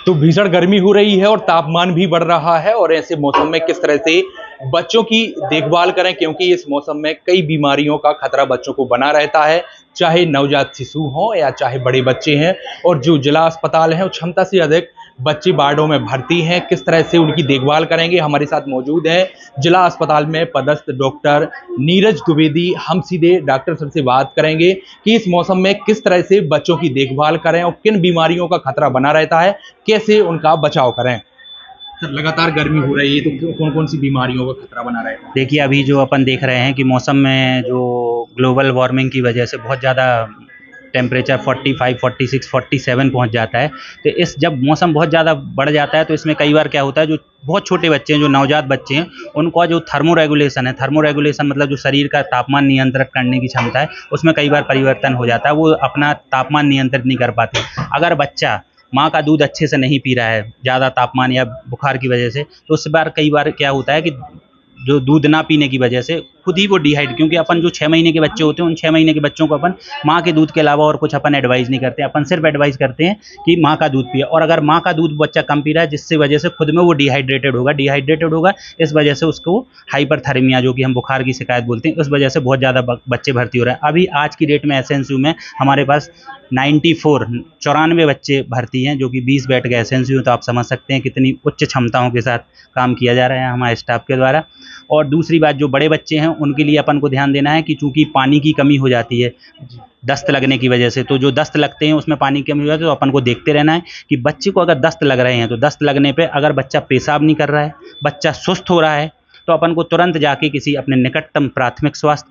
तो भीषण गर्मी हो रही है और तापमान भी बढ़ रहा है, और ऐसे मौसम में किस तरह से बच्चों की देखभाल करें, क्योंकि इस मौसम में कई बीमारियों का खतरा बच्चों को बना रहता है, चाहे नवजात शिशु हो या चाहे बड़े बच्चे हैं। और जो जिला अस्पताल है वो क्षमता से अधिक बच्चे वार्डों में भर्ती हैं, किस तरह से उनकी देखभाल करेंगे। हमारे साथ मौजूद है जिला अस्पताल में पदस्थ डॉक्टर नीरज द्विवेदी। हम सीधे डॉक्टर सर से बात करेंगे कि इस मौसम में किस तरह से बच्चों की देखभाल करें और किन बीमारियों का खतरा बना रहता है, कैसे उनका बचाव करें। सर, लगातार गर्मी हो रही है तो कौन कौन सी बीमारियों का खतरा बना रहता है? देखिए, अभी जो अपन देख रहे हैं कि मौसम में जो ग्लोबल वार्मिंग की वजह से बहुत ज़्यादा टेम्परेचर 45, 46, 47 पहुंच जाता है। तो जब मौसम बहुत ज़्यादा बढ़ जाता है तो इसमें कई बार क्या होता है, जो बहुत छोटे बच्चे हैं, जो नवजात बच्चे हैं, उनका जो थर्मो रेगुलेशन मतलब जो शरीर का तापमान नियंत्रित करने की क्षमता है, उसमें कई बार परिवर्तन हो जाता है। वो अपना तापमान नियंत्रित नहीं कर पाते। अगर बच्चा माँ का दूध अच्छे से नहीं पी रहा है ज़्यादा तापमान या बुखार की वजह से, तो उस बार कई बार क्या होता है कि जो दूध ना पीने की वजह से खुद ही वो क्योंकि अपन जो 6 महीने के बच्चे होते हैं, उन 6 महीने के बच्चों को अपन माँ के दूध के अलावा और कुछ अपन एडवाइस नहीं करते। अपन सिर्फ एडवाइस करते हैं कि माँ का दूध पिए। और अगर माँ का दूध बच्चा कम पी रहा है, जिससे वजह से खुद में वो डिहाइड्रेटेड होगा, इस वजह से उसको हाइपरथर्मिया, जो कि हम बुखार की शिकायत बोलते हैं, उस वजह से बहुत ज़्यादा बच्चे भर्ती हो रहे हैं। अभी आज की डेट में एसएनसीयू में हमारे पास 94 बच्चे भर्ती हैं, जो कि 20 बेड का एसएनसीयू। तो आप समझ सकते हैं कितनी उच्च क्षमताओं के साथ काम किया जा रहा है हमारे स्टाफ के द्वारा। और दूसरी बात, जो बड़े बच्चे हैं उनके लिए अपन को ध्यान देना है कि चूंकि पानी की कमी हो जाती है दस्त लगने की वजह से, तो जो दस्त लगते हैं उसमें पानी की कमी हो जाती है, तो अपन को देखते रहना है कि बच्चे को अगर दस्त लग रहे हैं, तो दस्त लगने पे अगर बच्चा पेशाब नहीं कर रहा है, बच्चा सुस्त हो रहा है, तो अपन को तुरंत जाके किसी अपने निकटतम प्राथमिक स्वास्थ्य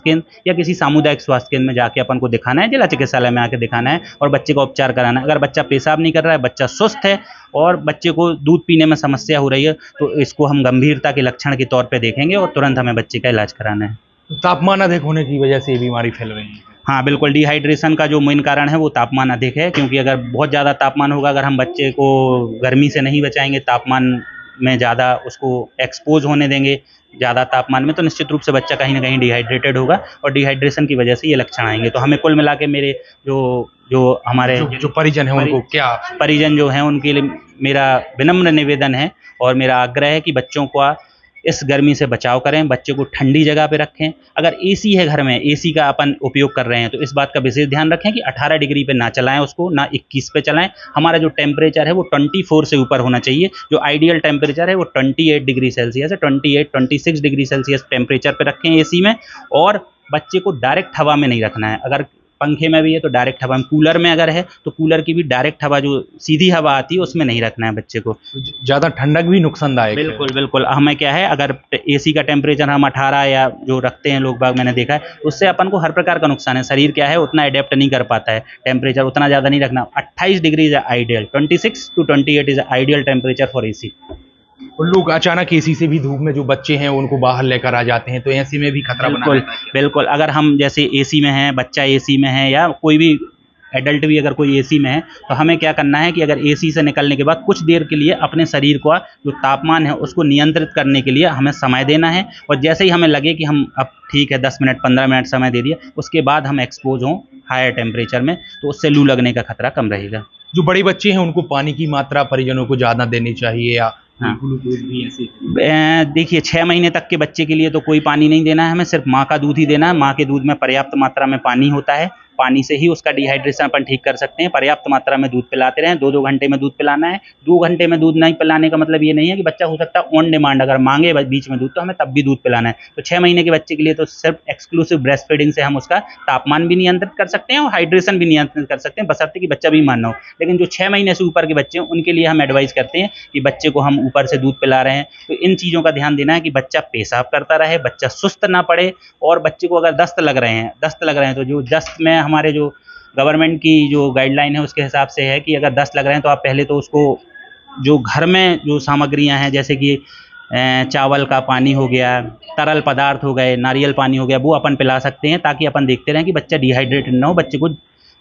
केंद्र या किसी सामुदायिक स्वास्थ्य केंद्र में जाके अपन को दिखाना है, जिला चिकित्सालय में आके दिखाना है और बच्चे का उपचार कराना है। अगर बच्चा पेशाब नहीं कर रहा है, बच्चा सुस्त है और बच्चे को दूध पीने में समस्या हो रही है, तो इसको हम गंभीरता के लक्षण के तौर पर देखेंगे और तुरंत हमें बच्चे का इलाज कराना है। तापमान अधिक होने की वजह से ये बीमारी फैल रही है? हाँ, बिल्कुल। डिहाइड्रेशन का जो मेन कारण है वो तापमान अधिक है, क्योंकि अगर बहुत ज़्यादा तापमान होगा, अगर हम बच्चे को गर्मी से नहीं बचाएंगे, तापमान में ज़्यादा उसको एक्सपोज होने देंगे ज़्यादा तापमान में, तो निश्चित रूप से बच्चा कहीं ना कहीं डिहाइड्रेटेड होगा और डिहाइड्रेशन की वजह से ये लक्षण आएंगे। तो हमें कुल मिला के मेरे जो हमारे जो परिजन है उनको क्या परिजन जो हैं उनके लिए मेरा विनम्र निवेदन है और मेरा आग्रह है कि बच्चों को इस गर्मी से बचाव करें, बच्चे को ठंडी जगह पे रखें। अगर एसी है घर में, एसी का अपन उपयोग कर रहे हैं, तो इस बात का विशेष ध्यान रखें कि 18 डिग्री पे ना चलाएं उसको, ना 21 पे चलाएं। हमारा जो टेम्परेचर है वो 24 से ऊपर होना चाहिए। जो आइडियल टेम्परेचर है वो 28 डिग्री सेल्सियस है। 26 डिग्री सेल्सियस टेम्परेचर पे रखें एसी में। और बच्चे को डायरेक्ट हवा में नहीं रखना है। अगर पंखे में भी है तो डायरेक्ट हवा में, कूलर में अगर है तो कूलर की भी डायरेक्ट हवा, जो सीधी हवा आती है, उसमें नहीं रखना है बच्चे को। ज़्यादा ठंडक भी नुकसानदायक है। बिल्कुल। हमें क्या है, अगर एसी का टेम्परेचर हम 18 या जो रखते हैं लोग बाग, मैंने देखा है, उससे अपन को हर प्रकार का नुकसान है। शरीर क्या है, उतना अडेप्ट नहीं कर पाता है। टेम्परेचर उतना ज़्यादा नहीं रखना। 28 degree is ideal. 26 to 28 is ideal temperature for AC. और लोग अचानक एसी से भी, धूप में जो बच्चे हैं उनको बाहर लेकर आ जाते हैं, तो ऐसे में भी खतरा बना रहता है। बिल्कुल। अगर हम जैसे एसी में हैं, बच्चा एसी में है या कोई भी एडल्ट भी अगर कोई एसी में है, तो हमें क्या करना है कि अगर एसी से निकलने के बाद कुछ देर के लिए अपने शरीर का जो तापमान है उसको नियंत्रित करने के लिए हमें समय देना है। और जैसे ही हमें लगे कि हम अब ठीक है 10 मिनट 15 मिनट समय दे दिए, उसके बाद हम एक्सपोज हों हायर टेम्परेचर में, तो उससे लू लगने का खतरा कम रहेगा। जो बड़े बच्चे हैं उनको पानी की मात्रा परिजनों को ज़्यादा देनी चाहिए या ग्लूकोज भी ऐसे? देखिए, 6 महीने तक के बच्चे के लिए तो कोई पानी नहीं देना है, हमें सिर्फ माँ का दूध ही देना है। माँ के दूध में पर्याप्त मात्रा में पानी होता है, पानी से ही उसका डिहाइड्रेशन अपन ठीक कर सकते हैं। पर्याप्त मात्रा में दूध पिलाते रहें। 2-2 घंटे में दूध पिलाना है। 2 घंटे में दूध नहीं पिलाने का मतलब ये नहीं है कि बच्चा हो सकता है ऑन डिमांड अगर मांगे बीच में दूध, तो हमें तब भी दूध पिलाना है। तो 6 महीने के बच्चे के लिए तो सिर्फ एक्सक्लूसिव ब्रेस्ट फीडिंग से हम उसका तापमान भी नियंत्रित कर सकते हैं और हाइड्रेशन भी नियंत्रित कर सकते हैं, बशर्ते कि बच्चा भी मानना हो। लेकिन जो 6 महीने से ऊपर के बच्चे हैं उनके लिए हम एडवाइस करते हैं कि बच्चे को हम ऊपर से दूध पिला रहे हैं, तो इन चीज़ों का ध्यान देना है कि बच्चा पेशाब करता रहे, बच्चा सुस्त ना पड़े। और बच्चे को अगर दस्त लग रहे हैं तो जो दस्त में हमारे जो गवर्नमेंट की जो गाइडलाइन है उसके हिसाब से है कि अगर दस्त लग रहे हैं तो आप पहले तो उसको जो घर में जो सामग्रियां हैं, जैसे कि चावल का पानी हो गया, तरल पदार्थ हो गए, नारियल पानी हो गया, वो अपन पिला सकते हैं, ताकि अपन देखते रहें कि बच्चा डिहाइड्रेटेड ना हो, बच्चे को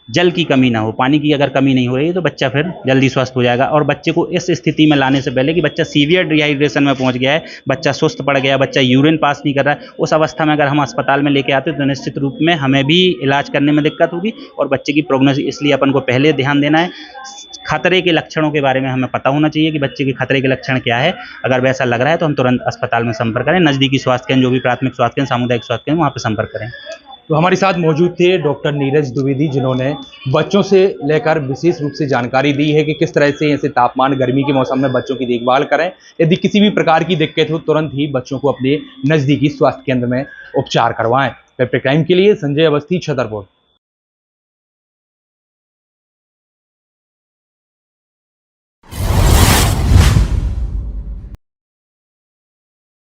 जल की कमी ना हो। पानी की अगर कमी नहीं हो रही तो बच्चा फिर जल्दी स्वस्थ हो जाएगा। और बच्चे को इस स्थिति में लाने से पहले कि बच्चा सीवियर डिहाइड्रेशन में पहुंच गया है, बच्चा सुस्त पड़ गया, बच्चा यूरिन पास नहीं कर रहा है, उस अवस्था में अगर हम अस्पताल में लेके आते हैं तो निश्चित रूप में हमें भी इलाज करने में दिक्कत होगी और बच्चे की प्रोग्नोसिस, इसलिए अपन को पहले ध्यान देना है। खतरे के लक्षणों के बारे में हमें पता होना चाहिए कि बच्चे के खतरे के लक्षण क्या है। अगर वैसा लग रहा है तो हम तुरंत अस्पताल में संपर्क करें, नज़दीकी स्वास्थ्य केंद्र, जो भी प्राथमिक स्वास्थ्य केंद्र, सामुदायिक स्वास्थ्य केंद्र, वहाँ पर संपर्क करें। तो हमारे साथ मौजूद थे डॉक्टर नीरज द्विवेदी, जिन्होंने बच्चों से लेकर विशेष रूप से जानकारी दी है कि किस तरह से ऐसे तापमान गर्मी के मौसम में बच्चों की देखभाल करें। यदि किसी भी प्रकार की दिक्कत हो तुरंत ही बच्चों को अपने नज़दीकी स्वास्थ्य केंद्र में उपचार करवाएं। पेपर टाइम के लिए संजय अवस्थी, छतरपुर।